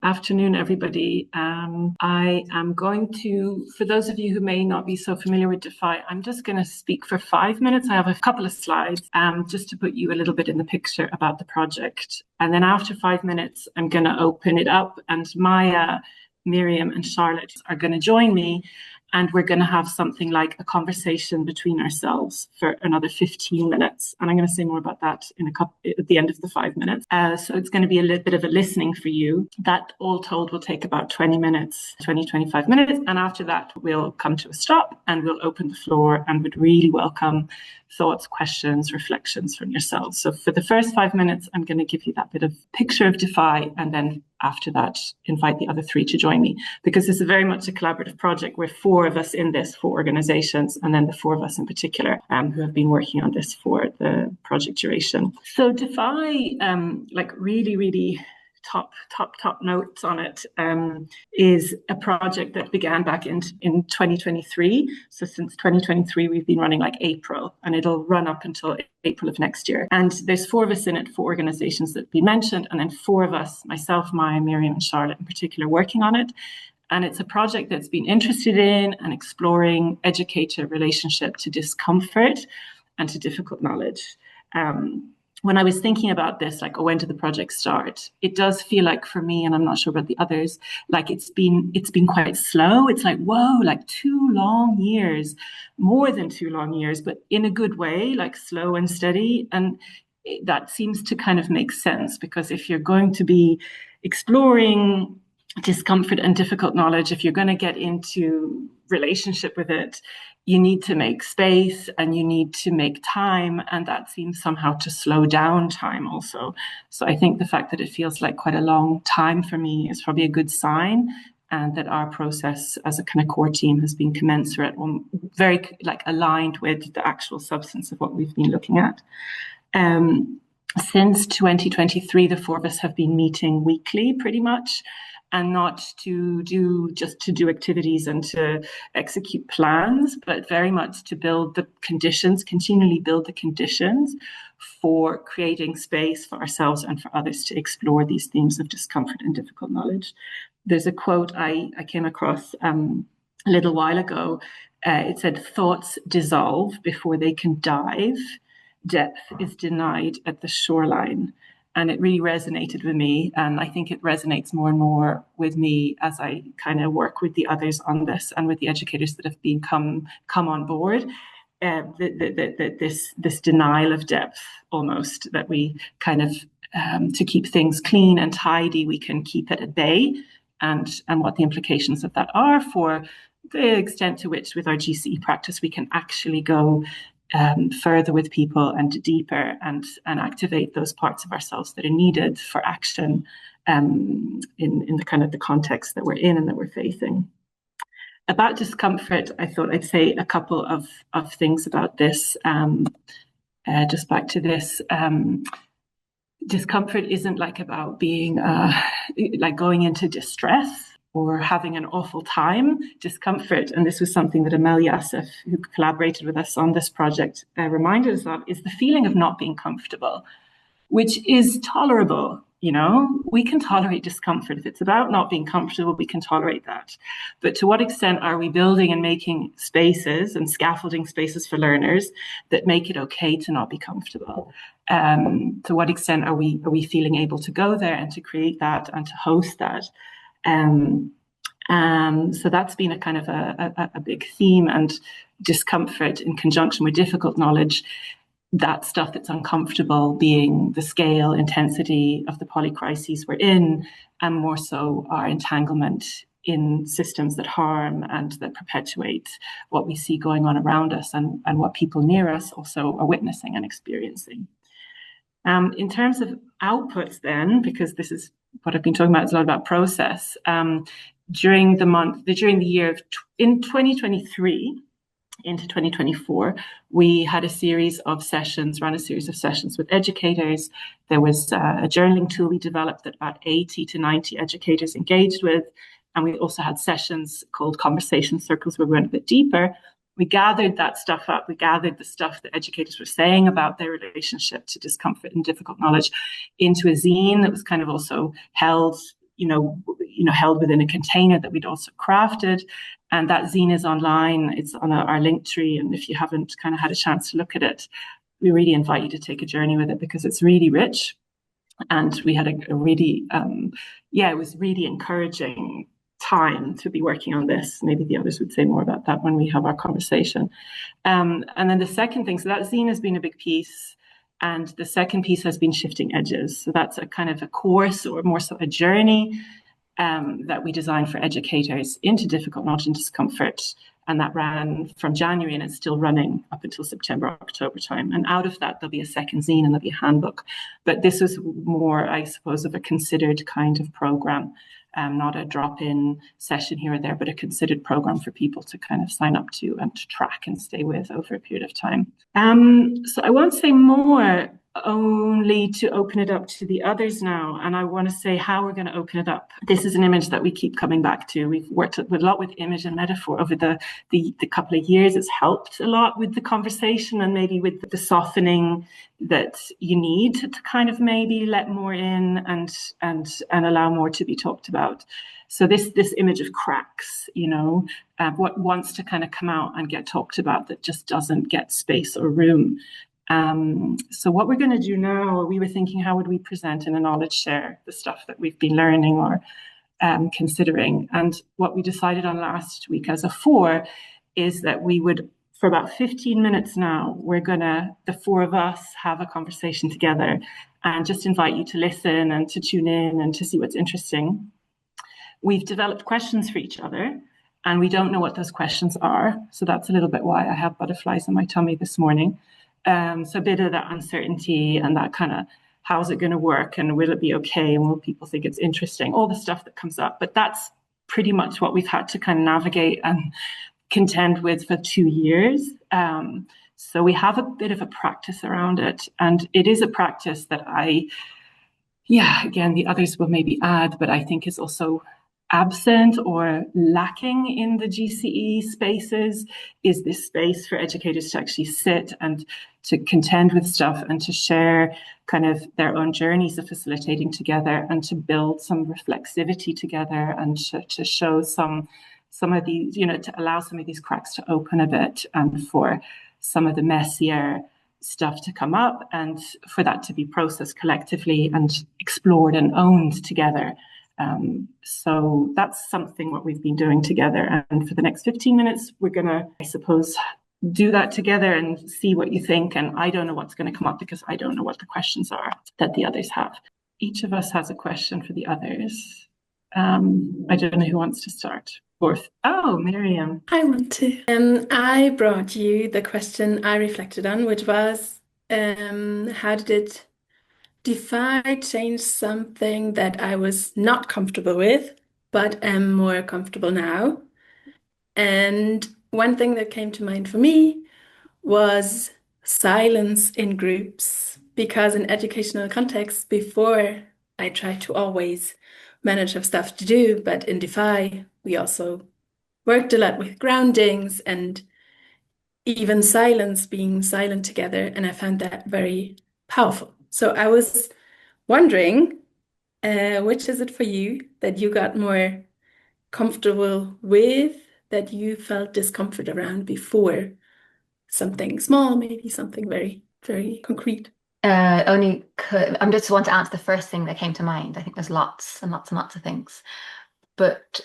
Afternoon, everybody. I am going to, for those of you who may not be so familiar with DEFY, I'm just going to speak for 5 minutes. I have a couple of slides just to put you a little bit in the picture about the project. And then after 5 minutes, I'm going to open it up, and Maya, Miriam and Charlotte are going to join me. And we're going to have something like a conversation between ourselves for another 15 minutes. And I'm going to say more about that at the end of the 5 minutes. So it's going to be a little bit of a listening for you. That all told will take about 25 minutes. And after that, we'll come to a stop and we'll open the floor and would really welcome thoughts, questions, reflections from yourselves. So for the first 5 minutes, I'm going to give you that bit of picture of DEFY, and then after that, invite the other three to join me, because this is very much a collaborative project. We're 4 of us in this, 4 organizations, and then the 4 of us in particular who have been working on this for the project duration. So DEFY, really top notes on it, is a project that began back in 2023. So since 2023, we've been running like April, and it'll run up until April of next year. And there's 4 of us in it, 4 organizations that we mentioned, and then 4 of us, myself, Maya, Miriam, and Charlotte in particular, working on it. And it's a project that's been interested in and exploring educator relationship to discomfort and to difficult knowledge. When I was thinking about this, like, when did the project start? It does feel like, for me, and I'm not sure about the others, like it's been quite slow. It's like, whoa, like 2 long years, more than 2 long years, but in a good way, like slow and steady. And that seems to kind of make sense, because if you're going to be exploring discomfort and difficult knowledge, if you're going to get into relationship with it, you need to make space and you need to make time, and that seems somehow to slow down time also. So I think the fact that it feels like quite a long time for me is probably a good sign, and that our process as a kind of core team has been commensurate, or very like aligned with the actual substance of what we've been looking at. Since 2023, the 4 of us have been meeting weekly pretty much, and not to do activities and to execute plans, but very much to build the conditions, continually build the conditions for creating space for ourselves and for others to explore these themes of discomfort and difficult knowledge. There's a quote I came across a little while ago. It said, "Thoughts dissolve before they can dive. Depth is denied at the shoreline." And it really resonated with me. And I think it resonates more and more with me as I kind of work with the others on this, and with the educators that have been come on board. This denial of depth, almost, that we kind of, to keep things clean and tidy, we can keep it at bay, and what the implications of that are for the extent to which with our GCE practice we can actually go further with people and deeper, and activate those parts of ourselves that are needed for action in the kind of the context that we're in and that we're facing. About discomfort, I thought I'd say a couple of things about this. Just back to this. Discomfort isn't like about being like going into distress or having an awful time. Discomfort, and this was something that Amel Yassef, who collaborated with us on this project, reminded us of, is the feeling of not being comfortable, which is tolerable. You know, we can tolerate discomfort. If it's about not being comfortable, we can tolerate that. But to what extent are we building and making spaces and scaffolding spaces for learners that make it okay to not be comfortable? To what extent are we feeling able to go there and to create that and to host that? So that's been a kind of a big theme, and discomfort in conjunction with difficult knowledge, that stuff that's uncomfortable being the scale, intensity of the polycrises we're in, and more so our entanglement in systems that harm and that perpetuate what we see going on around us, and what people near us also are witnessing and experiencing. In terms of outputs then, because this is what I've been talking about, it's a lot about process. During the year in 2023 into 2024, we had a series of sessions with educators. There was a journaling tool we developed that about 80 to 90 educators engaged with. And we also had sessions called conversation circles where we went a bit deeper. We gathered that stuff up. We gathered the stuff that educators were saying about their relationship to discomfort and difficult knowledge into a zine that was kind of also held, held within a container that we'd also crafted. And that zine is online. It's on our link tree. And if you haven't kind of had a chance to look at it, we really invite you to take a journey with it, because it's really rich. And we had a really, it was really encouraging time to be working on this. Maybe the others would say more about that when we have our conversation. And then the second thing, so that zine has been a big piece. And the second piece has been Shifting Edges. So that's a kind of a course, or more so a journey, that we designed for educators into difficult knowledge and discomfort. And that ran from January, and it's still running up until September, October time. And out of that, there'll be a second zine and there'll be a handbook. But this was more, I suppose, of a considered kind of program, not a drop-in session here or there, but a considered program for people to kind of sign up to and to track and stay with over a period of time. So I won't say more, only to open it up to the others now. And I want to say how we're going to open it up. This is an image that we keep coming back to. We've worked a lot with image and metaphor over the couple of years. It's helped a lot with the conversation, and maybe with the softening that you need to kind of maybe let more in and allow more to be talked about. So this image of cracks, what wants to kind of come out and get talked about that just doesn't get space or room. So what we're going to do now, we were thinking, how would we present in a knowledge share the stuff that we've been learning or considering? And what we decided on last week as a 4 is that we would, for about 15 minutes now, we're going to, the 4 of us, have a conversation together and just invite you to listen and to tune in and to see what's interesting. We've developed questions for each other, and we don't know what those questions are. So that's a little bit why I have butterflies in my tummy this morning. So a bit of that uncertainty and that kind of, how's it going to work, and will it be okay, and will people think it's interesting, all the stuff that comes up. But that's pretty much what we've had to kind of navigate and contend with for 2 years. So we have a bit of a practice around it, and it is a practice that again, the others will maybe add, but I think is also absent or lacking in the GCE spaces, is this space for educators to actually sit and to contend with stuff and to share kind of their own journeys of facilitating together, and to build some reflexivity together, and to show some of these, to allow some of these cracks to open a bit, and for some of the messier stuff to come up, and for that to be processed collectively and explored and owned together. So that's something what we've been doing together. And for the next 15 minutes, we're going to, I suppose, do that together and see what you think. And I don't know what's going to come up, because I don't know what the questions are that the others have. Each of us has a question for the others. I don't know who wants to start. Miriam. I want to. I brought you the question I reflected on, which was, how did it DeFi change something that I was not comfortable with, but am more comfortable now? And one thing that came to mind for me was silence in groups, because in educational contexts, before I tried to always manage of stuff to do, but in DeFi, we also worked a lot with groundings and even silence, being silent together, and I found that very powerful. So I was wondering, which is it for you that you got more comfortable with, that you felt discomfort around before? Something small, maybe something very, very concrete. I just want to answer the first thing that came to mind. I think there's lots and lots and lots of things, but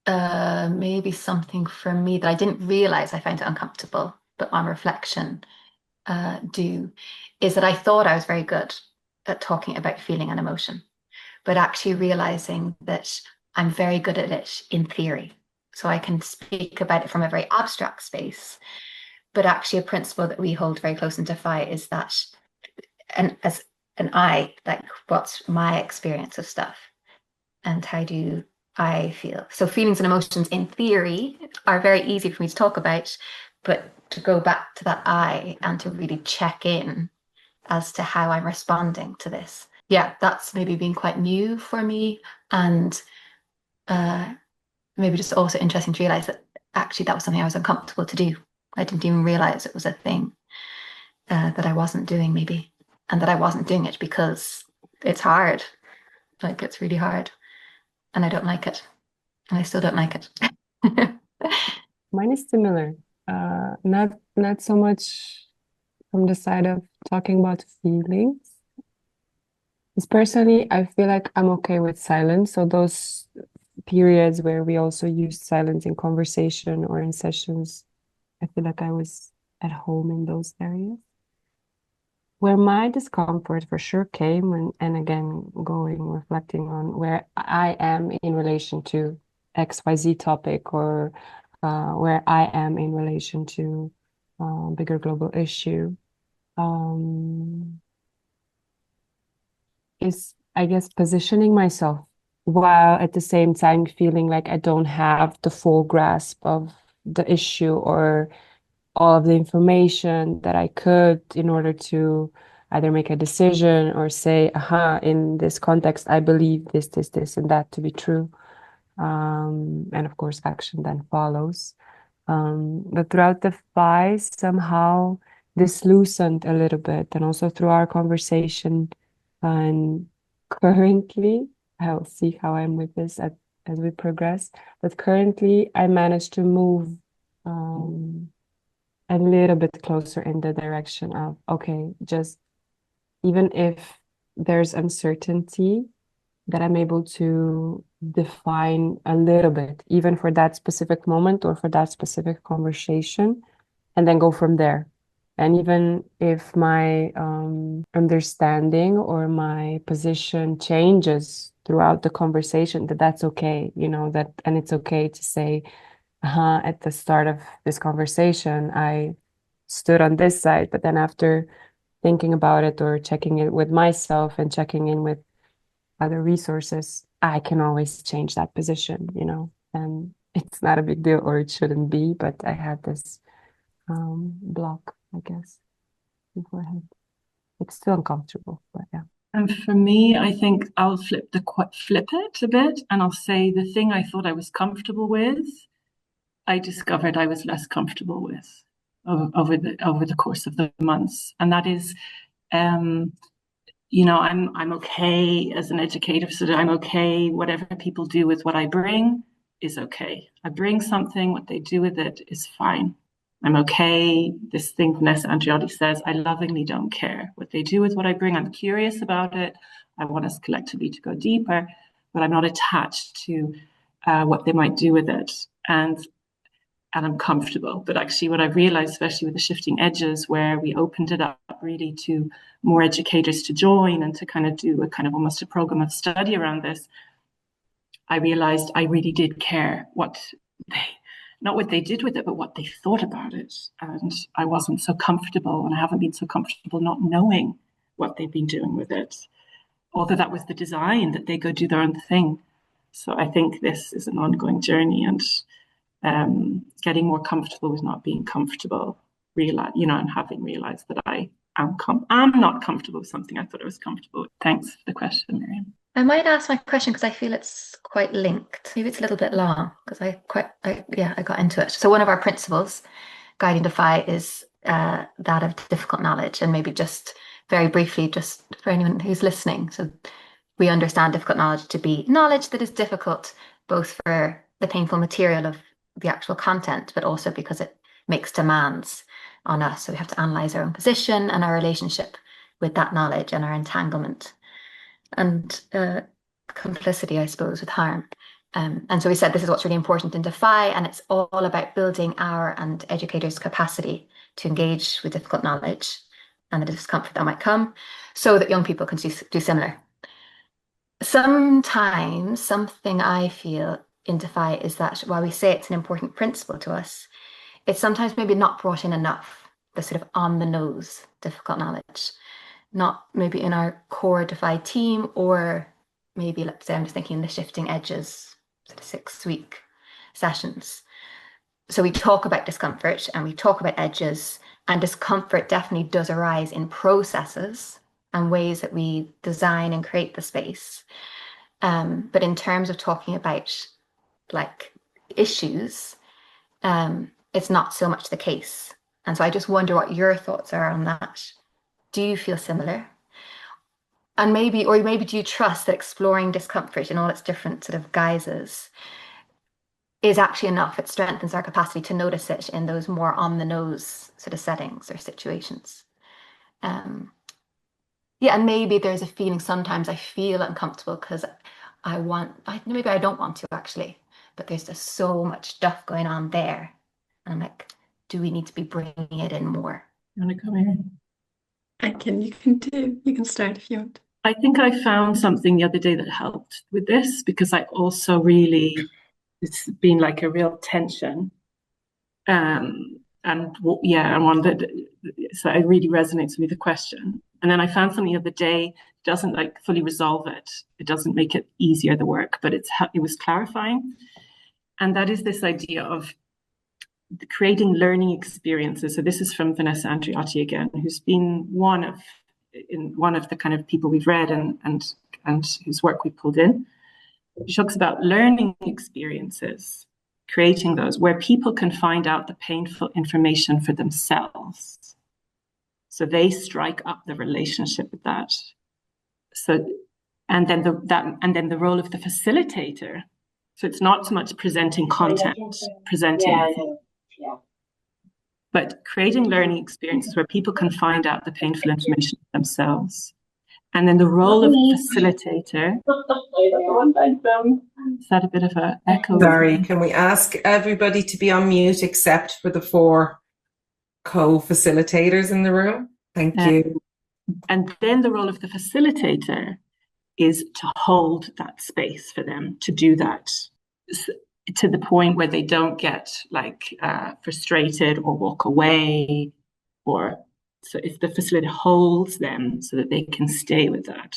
maybe something for me that I didn't realize I found it uncomfortable, but on reflection, is that I thought I was very good at talking about feeling and emotion, but actually realizing that I'm very good at it in theory. So I can speak about it from a very abstract space, but actually a principle that we hold very close in DeFi is that, and as an I, like, what's my experience of stuff and how do I feel? So feelings and emotions in theory are very easy for me to talk about, but to go back to that I and to really check in as to how I'm responding to this. Yeah, that's maybe been quite new for me, and maybe just also interesting to realize that actually that was something I was uncomfortable to do. I didn't even realize it was a thing that I wasn't doing, maybe, and that I wasn't doing it because it's hard. Like, it's really hard. and I don't like it. And I still don't like it. Mine is similar. Not so much from the side of talking about feelings. Because personally, I feel like I'm okay with silence. So those periods where we also used silence in conversation or in sessions, I feel like I was at home in those areas. Where my discomfort for sure came, and again, reflecting on where I am in relation to XYZ topic, or where I am in relation to bigger global issue, is, I guess, positioning myself while at the same time feeling like I don't have the full grasp of the issue or all of the information that I could in order to either make a decision or say, aha, in this context, I believe this, and that to be true. And of course, action then follows. But throughout the FI, somehow this loosened a little bit, and also through our conversation. And currently, I'll see how I'm with this as we progress. But currently, I managed to move a little bit closer in the direction of, okay, just even if there's uncertainty, that I'm able to define a little bit, even for that specific moment or for that specific conversation, and then go from there. And even if my understanding or my position changes throughout the conversation, that's okay, and it's okay to say, at the start of this conversation, I stood on this side, but then after thinking about it or checking it with myself and checking in with other resources, I can always change that position, and it's not a big deal, or it shouldn't be, but I had this block, I guess, beforehand. It's still uncomfortable, but yeah. And for me, I think I'll flip it a bit, and I'll say the thing I thought I was comfortable with, I discovered I was less comfortable with over the course of the months, and that is, I'm okay as an educator, so I'm okay. Whatever people do with what I bring is okay. I bring something, what they do with it is fine. I'm okay. This thing Vanessa Andreotti says, I lovingly don't care what they do with what I bring. I'm curious about it. I want us collectively to go deeper, but I'm not attached to what they might do with it. And I'm comfortable. But actually what I've realized, especially with the shifting edges, where we opened it up really to more educators to join and to kind of do a kind of almost a program of study around this, I realized I really did care not what they did with it, but what they thought about it. And I wasn't so comfortable, and I haven't been so comfortable not knowing what they've been doing with it. Although that was the design, that they go do their own thing. So I think this is an ongoing journey, and getting more comfortable with not being comfortable, and having realized that I am not comfortable with something I thought I was comfortable with. Thanks for the question, Miriam. I might ask my question because I feel it's quite linked. Maybe it's a little bit long because I got into it. So one of our principles guiding DEFY is that of difficult knowledge, and maybe just very briefly, just for anyone who's listening. So we understand difficult knowledge to be knowledge that is difficult, both for the painful material of the actual content, but also because it makes demands on us. So we have to analyze our own position and our relationship with that knowledge and our entanglement and complicity, I suppose, with harm. And so we said this is what's really important in DEFY, and it's all about building our and educators' capacity to engage with difficult knowledge and the discomfort that might come, so that young people can do similar. Sometimes something I feel in DEFY is that while we say it's an important principle to us, it's sometimes maybe not brought in enough, the sort of on-the-nose difficult knowledge. Not maybe in our core DEFY team, or maybe, let's say, I'm just thinking the shifting edges, sort of 6-week sessions. So we talk about discomfort and we talk about edges, and discomfort definitely does arise in processes and ways that we design and create the space. But in terms of talking about like issues, it's not so much the case. And so I just wonder what your thoughts are on that. Do you feel similar? And maybe do you trust that exploring discomfort in all its different sort of guises is actually enough? It strengthens our capacity to notice it in those more on the nose sort of settings or situations. Yeah, and maybe there's a feeling sometimes I feel uncomfortable because maybe I don't want to actually, but there's just so much stuff going on there. And I'm like, do we need to be bringing it in more? You want to come in? You can start if you want. I think I found something the other day that helped with this, because I also really, it's been like a real tension. And one that, so it really resonates with the question. And then I found something the other day, doesn't like fully resolve it. It doesn't make it easier, the work, but it was clarifying. And that is this idea of creating learning experiences. So this is from Vanessa Andreotti again, who's been one of the kind of people we've read and whose work we pulled in. She talks about learning experiences, creating those where people can find out the painful information for themselves. So they strike up the relationship with that. So, and then the role of the facilitator. So it's not so much presenting content, but creating learning experiences where people can find out the painful information for themselves. And then the role of the facilitator. Is that a bit of an echo? Sorry, can we ask everybody to be on mute except for the 4 co-facilitators in the room? Thank you. And then the role of the facilitator is to hold that space for them to do that, to the point where they don't get frustrated or walk away, so if the facilitator holds them so that they can stay with that.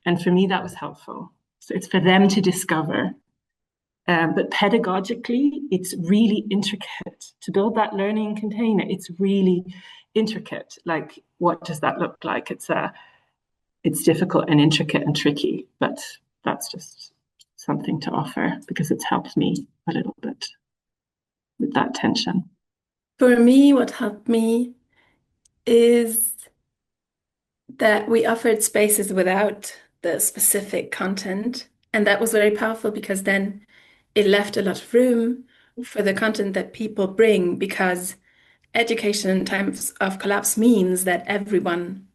And for me, that was helpful. So it's for them to discover. But pedagogically, it's really intricate. To build that learning container, it's really intricate. Like, what does that look like? It's difficult and intricate and tricky, but that's just something to offer because it's helped me a little bit with that tension. For me, what helped me is that we offered spaces without the specific content. And that was very powerful because then it left a lot of room for the content that people bring, because education in times of collapse means that everyone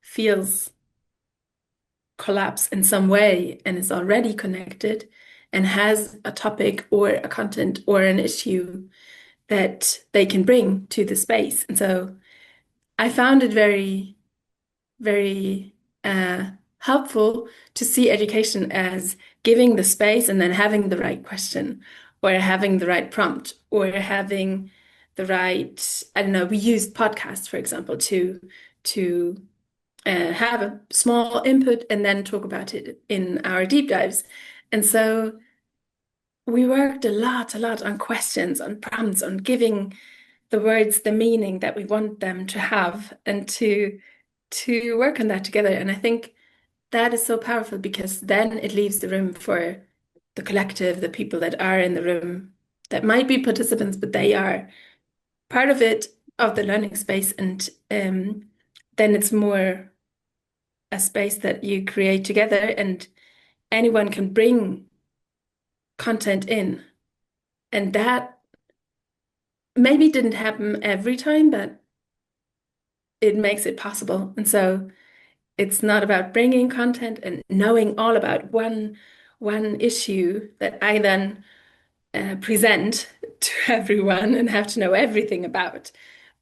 feels collapse in some way and is already connected and has a topic or a content or an issue that they can bring to the space. And so I found it very, very helpful to see education as giving the space and then having the right question or having the right prompt or having the right, I don't know, we used podcasts, for example, to have a small input and then talk about it in our deep dives. And so we worked a lot on questions, on prompts, on giving the words the meaning that we want them to have, and to work on that together. And I think that is so powerful because then it leaves the room for the collective, the people that are in the room that might be participants, but they are part of it, of the learning space. And then it's more a space that you create together and anyone can bring content in. And that maybe didn't happen every time, but it makes it possible. And so it's not about bringing content and knowing all about one issue that I then present to everyone and have to know everything about.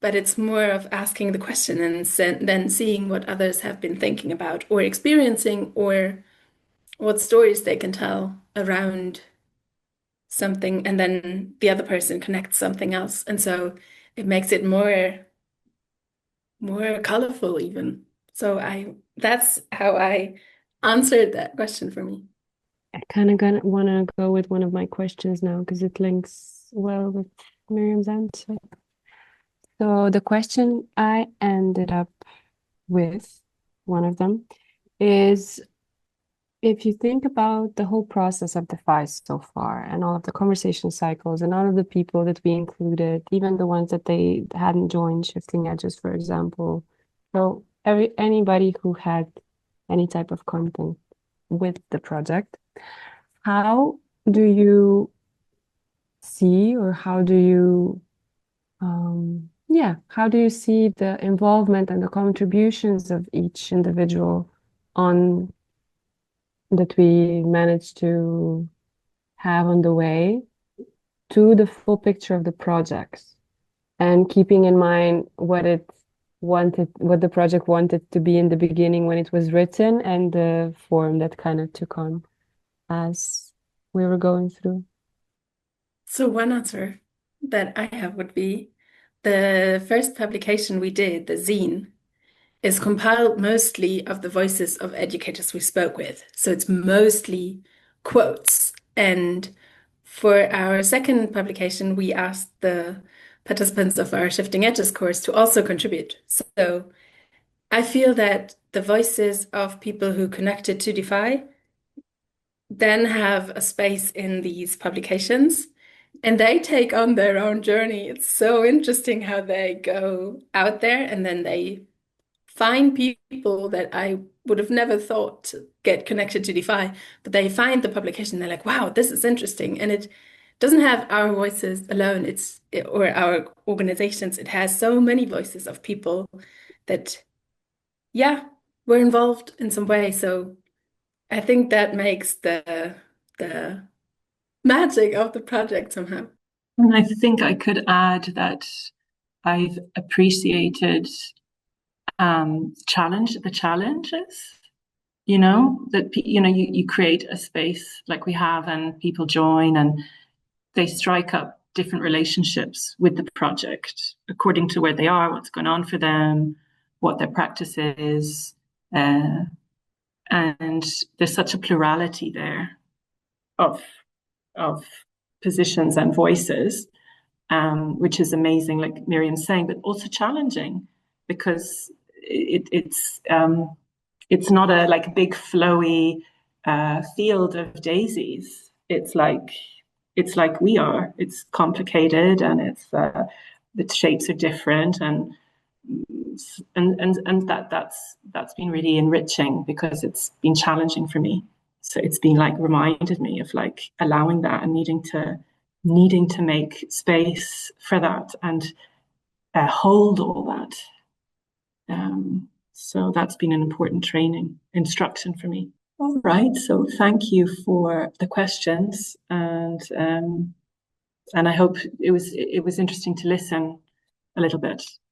But it's more of asking the question and then seeing what others have been thinking about or experiencing, or what stories they can tell around something, and then the other person connects something else. And so it makes it more colorful even. So that's how I answered that question for me. I kind of want to go with one of my questions now because it links well with Miriam's answer. So the question I ended up with, one of them, is if you think about the whole process of DEFY so far and all of the conversation cycles and all of the people that we included, even the ones that they hadn't joined Shifting Edges, for example. So anybody who had any type of content with the project. How do you see, or how do you how do you see the involvement and the contributions of each individual on that we managed to have on the way to the full picture of the projects, and keeping in mind what the project wanted to be in the beginning when it was written, and the form that kind of took on as we were going through? So one answer that I have would be the first publication we did, the zine, is compiled mostly of the voices of educators we spoke with. So it's mostly quotes. And for our second publication, we asked the participants of our Shifting Edges course to also contribute. So I feel that the voices of people who connected to DeFi then have a space in these publications, and they take on their own journey. It's so interesting how they go out there and then they find people that I would have never thought to get connected to DeFi, but they find the publication, they're like, wow, this is interesting. And it doesn't have our voices alone, or our organizations. It has so many voices of people that, were involved in some way. So I think that makes the magic of the project somehow. And I think I could add that I've appreciated the challenges, that you create a space like we have, and people join and they strike up different relationships with the project according to where they are, what's going on for them, what their practice is, and there's such a plurality there of positions and voices, which is amazing, like Miriam's saying, but also challenging, because it's not a like big flowy field of daisies. It's like we are. It's complicated, and it's the shapes are different, and that's been really enriching, because it's been challenging for me. So it's been like reminded me of like allowing that and needing to make space for that and hold all that. So that's been an important instruction for me. All right, so thank you for the questions, and I hope it was interesting to listen a little bit.